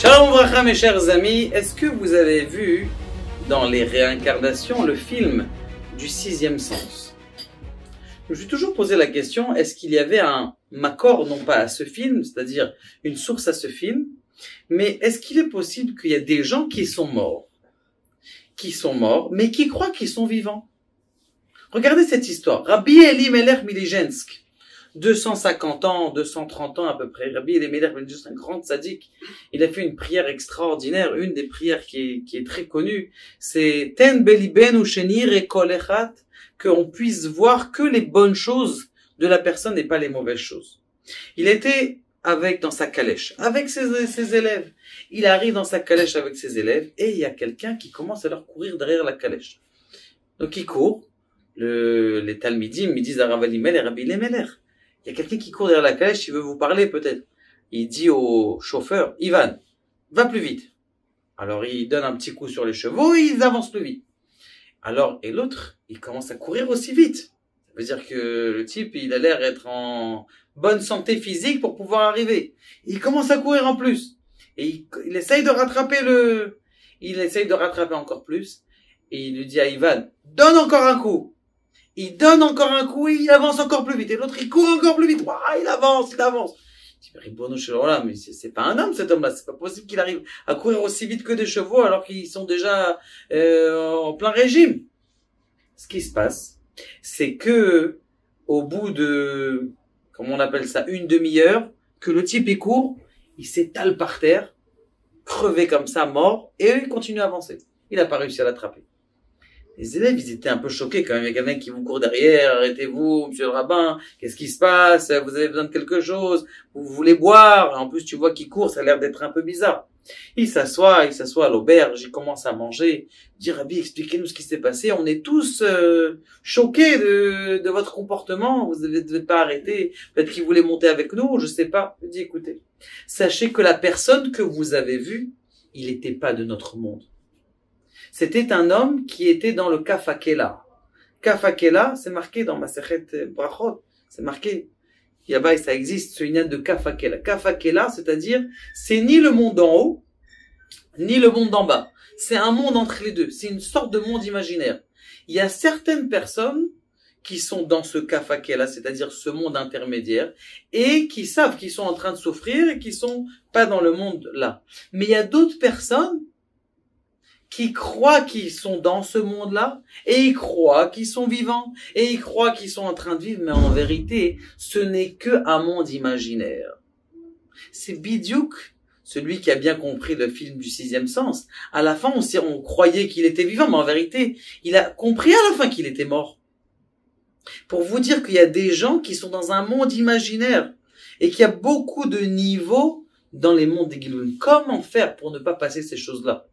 Shalom Vracha mes chers amis, est-ce que vous avez vu dans les réincarnations le film du sixième sens? Je me suis toujours posé la question, est-ce qu'il y avait un makor, non pas à ce film, c'est-à-dire une source à ce film, mais est-ce qu'il est possible qu'il y a des gens qui sont morts, mais qui croient qu'ils sont vivants? Regardez cette histoire. Rabbi Elimelech Milijensk, 250 ans, 230 ans à peu près. Rabbi Elimelech Milijensk, un grand tzaddik, il a fait une prière extraordinaire. Une des prières qui est très connue, c'est Ten belibenu shenir et kol echat, qu'on puisse voir que les bonnes choses de la personne et pas les mauvaises choses. Il était dans sa calèche, avec ses élèves. Il arrive dans sa calèche avec ses élèves et il y a quelqu'un qui commence à leur courir derrière la calèche. Donc il court. Les Talmidim, ils disent à Rav Elimelech et Rabbi Elimelech, il y a quelqu'un qui court derrière la calèche, il veut vous parler peut-être. Il dit au chauffeur, Ivan, va plus vite. Alors il donne un petit coup sur les chevaux et ils avancent plus vite. Alors, et l'autre, il commence à courir aussi vite. Ça veut dire que le type, il a l'air d'être en bonne santé physique pour pouvoir arriver. Il commence à courir en plus. Et il essaye de rattraper encore plus. Et il lui dit à Ivan, donne encore un coup. Il donne encore un coup et il avance encore plus vite. Et l'autre, il court encore plus vite. Ouah, il avance. Il dit, mais c'est pas un homme, cet homme-là. C'est pas possible qu'il arrive à courir aussi vite que des chevaux alors qu'ils sont déjà en plein régime. Ce qui se passe, c'est que au bout de, comment on appelle ça, une demi-heure, que le type il court, il s'étale par terre, crevé comme ça, mort, et eux, ils continuent à avancer. Il n'a pas réussi à l'attraper. Les élèves, ils étaient un peu choqués quand même. Il y a quelqu'un qui vous court derrière. Arrêtez-vous, monsieur le rabbin. Qu'est-ce qui se passe? Vous avez besoin de quelque chose? Vous voulez boire? En plus, tu vois qu'il court. Ça a l'air d'être un peu bizarre. Il s'assoit à l'auberge. Il commence à manger. Il dit, Rabbi, expliquez-nous ce qui s'est passé. On est tous choqués de votre comportement. Vous ne devez pas arrêter. Peut-être qu'il voulait monter avec nous. Je sais pas. Il dit, écoutez, sachez que la personne que vous avez vue, il n'était pas de notre monde. C'était un homme qui était dans le Kaf HaKela. Kaf HaKela, c'est marqué dans Masechet Brachot. C'est marqué. Là-bas, ça existe, ce inyan de Kaf HaKela. Kaf HaKela, c'est-à-dire, c'est ni le monde d'en haut, ni le monde d'en bas. C'est un monde entre les deux. C'est une sorte de monde imaginaire. Il y a certaines personnes qui sont dans ce Kaf HaKela, c'est-à-dire ce monde intermédiaire, et qui savent qu'ils sont en train de souffrir et qui sont pas dans le monde là. Mais il y a d'autres personnes qui croient qu'ils sont dans ce monde-là, et ils croient qu'ils sont vivants, et ils croient qu'ils sont en train de vivre, mais en vérité, ce n'est que un monde imaginaire. C'est Bidiouk, celui qui a bien compris le film du sixième sens. À la fin, on croyait qu'il était vivant, mais en vérité, il a compris à la fin qu'il était mort. Pour vous dire qu'il y a des gens qui sont dans un monde imaginaire, et qu'il y a beaucoup de niveaux dans les mondes des Giloun. Comment faire pour ne pas passer ces choses-là?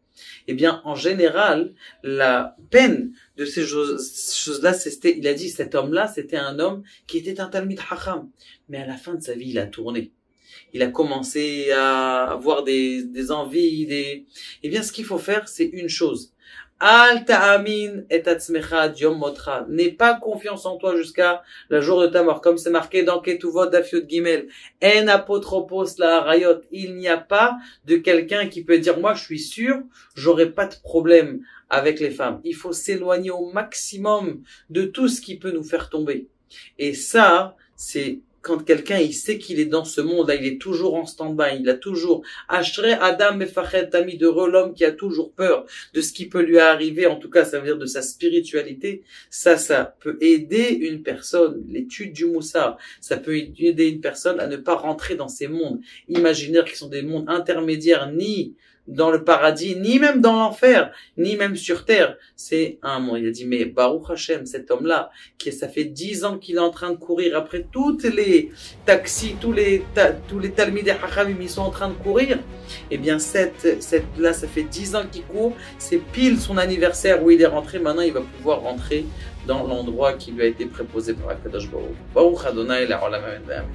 Eh bien, en général, la peine de ces choses-là, il a dit, cet homme-là, c'était un homme qui était un Talmid Hacham. Mais à la fin de sa vie, il a tourné. Il a commencé à avoir des envies, Eh bien, ce qu'il faut faire, c'est une chose. Al ta'amin et atzmecha ad yom motra. N'aie pas confiance en toi jusqu'à le jour de ta mort. Comme c'est marqué dans Ketuvot Daf Yud Gimel. En apotropos la harayot. Il n'y a pas de quelqu'un qui peut dire, moi, je suis sûr, j'aurai pas de problème avec les femmes. Il faut s'éloigner au maximum de tout ce qui peut nous faire tomber. Et ça, c'est quand quelqu'un, il sait qu'il est dans ce monde-là, il est toujours en stand-by, il a toujours Ashrei Adam Mefached Tamid, heureux l'homme qui a toujours peur de ce qui peut lui arriver, en tout cas, ça veut dire de sa spiritualité. Ça peut aider une personne, l'étude du Moussar, ça peut aider une personne à ne pas rentrer dans ces mondes imaginaires qui sont des mondes intermédiaires, ni dans le paradis, ni même dans l'enfer, ni même sur terre. C'est un monde. Il a dit, mais Baruch Hashem, cet homme-là, ça fait 10 ans qu'il est en train de courir après toutes les taxis, tous les Talmidei Hachamim, ils sont en train de courir. Eh bien, là, ça fait 10 ans qu'il court. C'est pile son anniversaire où il est rentré. Maintenant, il va pouvoir rentrer dans l'endroit qui lui a été préposé par Akadosh Baruch. Baruch Adonai, la Olam Amen.